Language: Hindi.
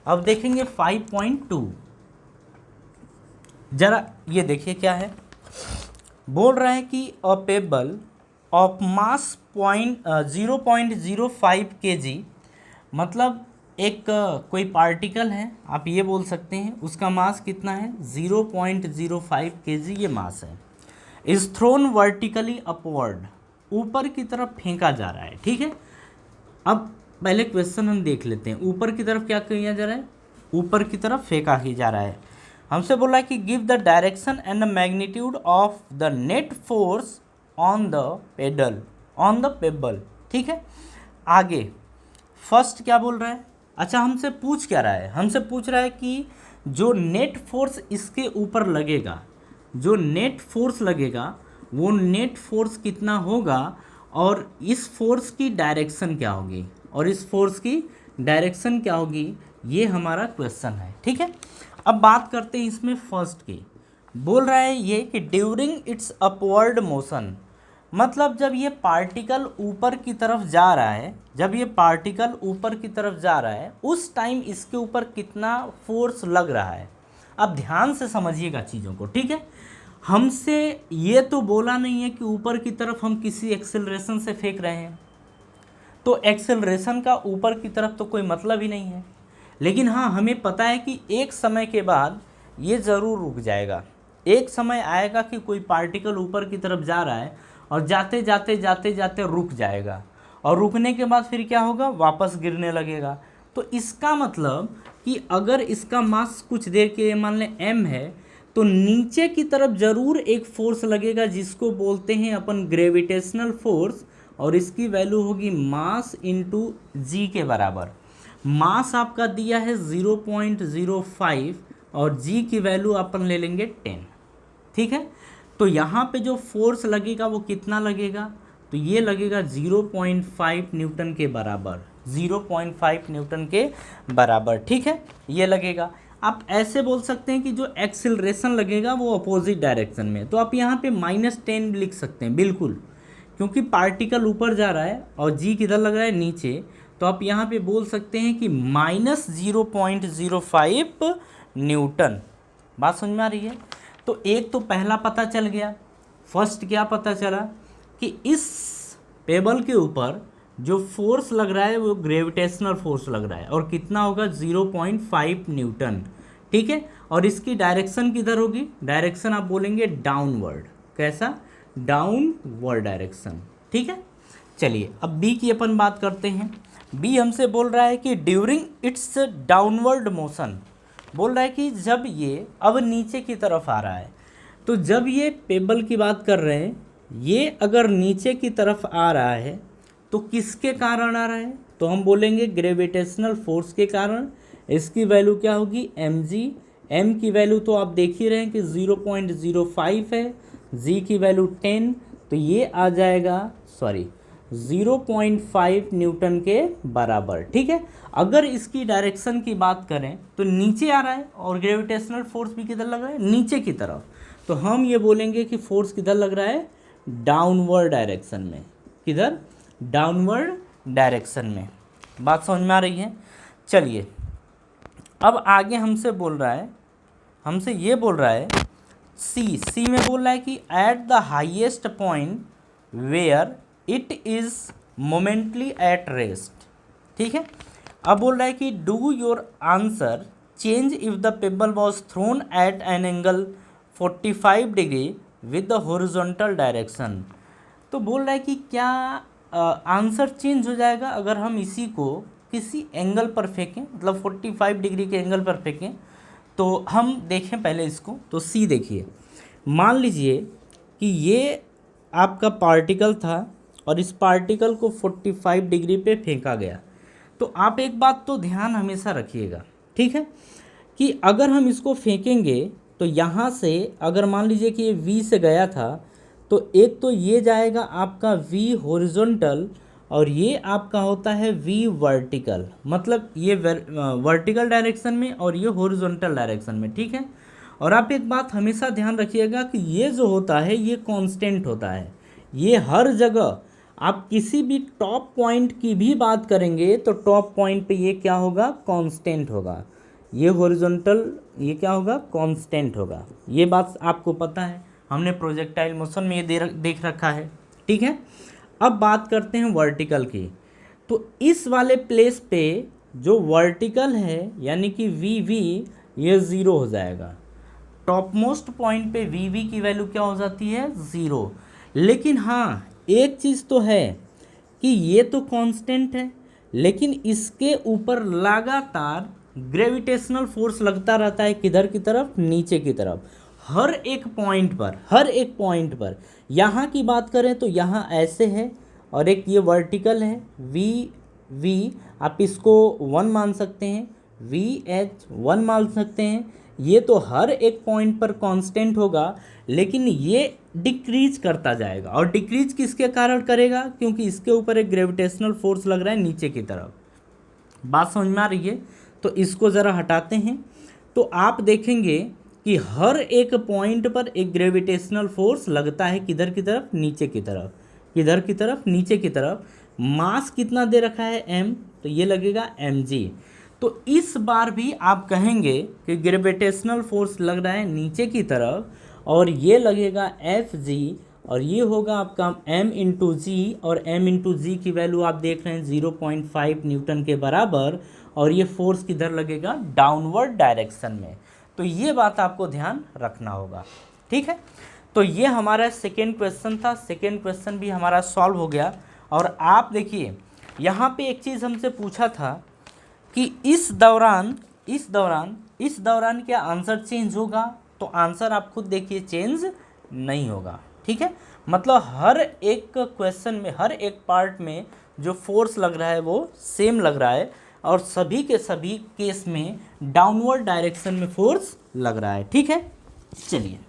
अब देखेंगे 5.2। जरा ये देखिए क्या है, बोल रहा है कि अ पेबल ऑफ मास 0.05 kg, मतलब एक कोई पार्टिकल है, आप ये बोल सकते हैं, उसका मास कितना है 0.05 kg, ये मास है। इज थ्रोन वर्टिकली अपवर्ड, ऊपर की तरफ फेंका जा रहा है। ठीक है, अब पहले क्वेश्चन हम देख लेते हैं। ऊपर की तरफ क्या किया जा रहा है, ऊपर की तरफ फेंका ही जा रहा है। हमसे बोला है कि give the direction and the magnitude of the net force on the pedal, on the payable. ठीक है, आगे फर्स्ट क्या बोल रहा है, अच्छा हमसे पूछ क्या रहा है, हमसे पूछ रहा है कि जो नेट फोर्स इसके ऊपर लगेगा, जो नेट फोर्स लगेगा वो नेट फोर्स कितना होगा, और इस फोर्स की डायरेक्शन क्या होगी, और इस फोर्स की डायरेक्शन क्या होगी, ये हमारा क्वेश्चन है। ठीक है, अब बात करते हैं इसमें फर्स्ट की। बोल रहा है ये कि ड्यूरिंग इट्स अपवर्ड मोशन, मतलब जब ये पार्टिकल ऊपर की तरफ जा रहा है, जब ये पार्टिकल ऊपर की तरफ जा रहा है उस टाइम इसके ऊपर कितना फोर्स लग रहा है। अब ध्यान से समझिएगा चीज़ों को। ठीक है, हमसे ये तो बोला नहीं है कि ऊपर की तरफ हम किसी एक्सेलरेशन से फेंक रहे हैं, तो एक्सेलरेशन का ऊपर की तरफ तो कोई मतलब ही नहीं है। लेकिन हाँ, हमें पता है कि एक समय के बाद ये ज़रूर रुक जाएगा। एक समय आएगा कि कोई पार्टिकल ऊपर की तरफ जा रहा है और जाते जाते जाते जाते रुक जाएगा, और रुकने के बाद फिर क्या होगा, वापस गिरने लगेगा। तो इसका मतलब कि अगर इसका मास कुछ देर के लिए मान लें m है, तो नीचे की तरफ ज़रूर एक फोर्स लगेगा जिसको बोलते हैं अपन ग्रेविटेशनल फोर्स, और इसकी वैल्यू होगी मास इंटू जी के बराबर। मास आपका दिया है 0.05 और जी की वैल्यू अपन ले लेंगे 10। ठीक है, तो यहाँ पे जो फोर्स लगेगा वो कितना लगेगा, तो ये लगेगा 0.5 न्यूटन के बराबर, 0.5 न्यूटन के बराबर। ठीक है, ये लगेगा। आप ऐसे बोल सकते हैं कि जो एक्सिलरेशन लगेगा वो अपोजिट डायरेक्शन में, तो आप यहाँ पे -10 लिख सकते हैं बिल्कुल, क्योंकि पार्टिकल ऊपर जा रहा है और जी किधर लग रहा है, नीचे। तो आप यहाँ पे बोल सकते हैं कि -0.05 न्यूटन। बात समझ में आ रही है। तो एक तो पहला पता चल गया। फर्स्ट क्या पता चला कि इस पेबल के ऊपर जो फोर्स लग रहा है वो ग्रेविटेशनल फोर्स लग रहा है, और कितना होगा 0.5 न्यूटन। ठीक है, और इसकी डायरेक्शन किधर होगी, डायरेक्शन आप बोलेंगे डाउनवर्ड। कैसा, डाउनवर्ड डायरेक्शन। ठीक है, चलिए अब बी की अपन बात करते हैं। बी हमसे बोल रहा है कि ड्यूरिंग इट्स डाउनवर्ड मोशन, बोल रहा है कि जब ये अब नीचे की तरफ आ रहा है, तो जब ये पेबल की बात कर रहे हैं, ये अगर नीचे की तरफ आ रहा है तो किसके कारण आ रहा है, तो हम बोलेंगे ग्रेविटेशनल फोर्स के कारण। इसकी वैल्यू क्या होगी, mg। m की वैल्यू तो आप देख ही रहे हैं कि 0.05 है, g की वैल्यू 10, तो ये आ जाएगा 0.5 न्यूटन के बराबर। ठीक है, अगर इसकी डायरेक्शन की बात करें तो नीचे आ रहा है, और ग्रेविटेशनल फोर्स भी किधर लग रहा है, नीचे की तरफ, तो हम ये बोलेंगे कि फोर्स किधर लग रहा है, डाउनवर्ड डायरेक्शन में। किधर, डाउनवर्ड डायरेक्शन में। बात समझ में आ रही है। चलिए अब आगे हमसे बोल रहा है, हमसे ये बोल रहा है सी में बोल रहा है कि at the highest point where it is momentarily at rest. ठीक है, अब बोल रहा है कि do your answer change if the pebble was thrown at an angle 45 degree with the horizontal direction. तो बोल रहा है कि क्या आंसर चेंज हो जाएगा अगर हम इसी को किसी एंगल पर फेंकें, मतलब 45 डिग्री के एंगल पर फेंकें। तो हम देखें पहले इसको, तो सी देखिए, मान लीजिए कि ये आपका पार्टिकल था और इस पार्टिकल को 45 डिग्री पे फेंका गया। तो आप एक बात तो ध्यान हमेशा रखिएगा, ठीक है, कि अगर हम इसको फेंकेंगे तो यहाँ से अगर मान लीजिए कि ये V से गया था, तो एक तो ये जाएगा आपका V हॉरिजॉन्टल, और ये आपका होता है V वर्टिकल, मतलब ये वर्टिकल डायरेक्शन में और ये हॉरिजॉन्टल डायरेक्शन में। ठीक है, और आप एक बात हमेशा ध्यान रखिएगा कि ये जो होता है ये कांस्टेंट होता है। ये हर जगह आप किसी भी टॉप पॉइंट की भी बात करेंगे तो टॉप पॉइंट पे ये क्या होगा, कांस्टेंट होगा। ये हॉरिजॉन्टल ये क्या होगा, कांस्टेंट होगा। ये बात आपको पता है, हमने प्रोजेक्टाइल मोशन में ये देख रखा है, ठीक है। अब बात करते हैं वर्टिकल की। तो इस वाले प्लेस पे जो वर्टिकल है यानी कि वी वी ये ज़ीरो हो जाएगा। टॉप मोस्ट पॉइंट पे वी वी की वैल्यू क्या हो जाती है, ज़ीरो। लेकिन हाँ एक चीज़ तो है कि ये तो कांस्टेंट है, लेकिन इसके ऊपर लगातार ग्रेविटेशनल फोर्स लगता रहता है, किधर की तरफ, नीचे की तरफ, हर एक पॉइंट पर। यहाँ की बात करें तो यहाँ ऐसे है, और एक ये वर्टिकल है वी वी, आप इसको 1 मान सकते हैं, वी एच 1 मान सकते हैं। ये तो हर एक पॉइंट पर कांस्टेंट होगा, लेकिन ये डिक्रीज करता जाएगा। और डिक्रीज किसके कारण करेगा, क्योंकि इसके ऊपर एक ग्रेविटेशनल फोर्स लग रहा है नीचे की तरफ। बात समझ में आ रही है? तो इसको ज़रा हटाते हैं, तो आप देखेंगे कि हर एक पॉइंट पर एक ग्रेविटेशनल फोर्स लगता है, किधर की तरफ, नीचे की तरफ, किधर की तरफ, नीचे की तरफ। मास कितना दे रखा है, m, तो ये लगेगा mg। तो इस बार भी आप कहेंगे कि ग्रेविटेशनल फोर्स लग रहा है नीचे की तरफ, और ये लगेगा Fg, और ये होगा आपका m इंटू जी, और m इंटू जी की वैल्यू आप देख रहे हैं 0.5 न्यूटन के बराबर, और ये फोर्स किधर लगेगा, डाउनवर्ड डायरेक्शन में। तो ये बात आपको ध्यान रखना होगा, ठीक है। तो ये हमारा सेकेंड क्वेश्चन था। सेकेंड क्वेश्चन भी हमारा सॉल्व हो गया। और आप देखिए यहाँ पे एक चीज़ हमसे पूछा था कि इस दौरान क्या आंसर चेंज होगा, तो आंसर आप खुद देखिए चेंज नहीं होगा, ठीक है। मतलब हर एक क्वेश्चन में, हर एक पार्ट में जो फोर्स लग रहा है वो सेम लग रहा है, और सभी के सभी केस में डाउनवर्ड डायरेक्शन में फोर्स लग रहा है, ठीक है। चलिए